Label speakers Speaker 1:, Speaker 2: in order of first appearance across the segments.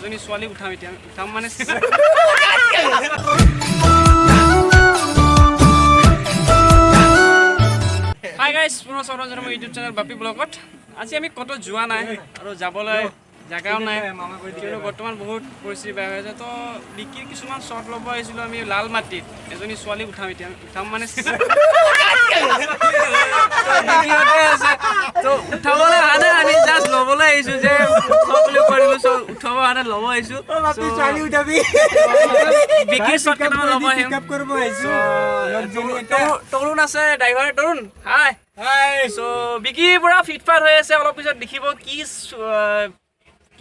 Speaker 1: এজনী ছোৱালী উঠাম এতিয়া উঠাম মানে হাই গাইজ পুনৰ স্বাগতম জনাম মোৰ ইউটিউব চেনেল বাপি ব্লগত। আজি আমি ক'তো যোৱা নাই আৰু যাবলৈ জাগাও নাই, কিয়নো বৰ্তমান বহুত পৰিস্থিতি বেয়া হৈ আছে। তো বিকিৰ কিছুমান শ্বট ল'ব আহিছিলোঁ আমি লাল মাটিত, এজনী ছোৱালী উঠাম এতিয়া উঠাম মানে তো উঠাবলৈ অহা নাই, আমি জাষ্ট ল'বলৈ আহিছোঁ যে বুলি কৰিলোঁ। চ' উঠাব অহা নাই, ল'ব আহিছোঁ। বিকিৰ শ্বট কেইটামান ল'ব আহিম। তৰুণ আছে, ড্ৰাইভাৰ তৰুণ। হাই চ' বিকি পুৰা ফিটফাট হৈ আছে, অলপ পিছত দেখিব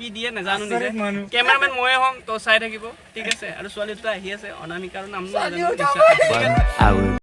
Speaker 1: কি দিয়ে নাজানো, নিজে কেমেৰামেন ময়ে হ'ম, তো চাই থাকিব, ঠিক আছে। আৰু ছোৱালী দুটা আহি আছে, অনামিকাৰ নাম নাজানো।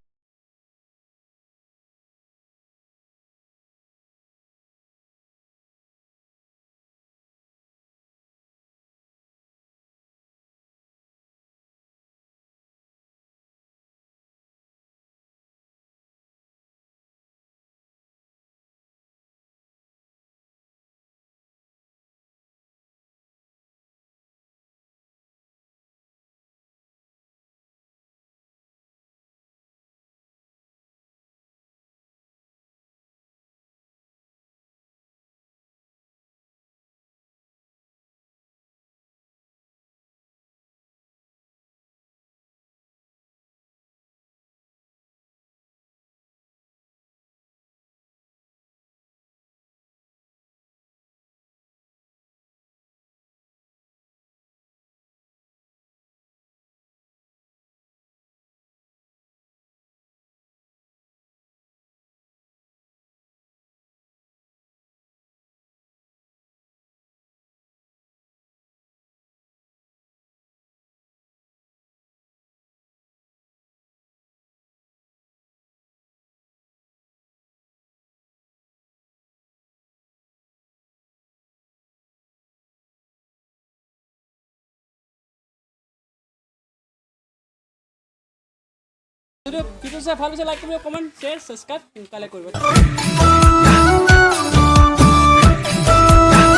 Speaker 1: ভিডিঅ' চাই ভাল পাইছে, লাইক কৰিব, কমেণ্ট, শ্বেয়াৰ, ছাবস্ক্ৰাইব সোনকালে কৰিব।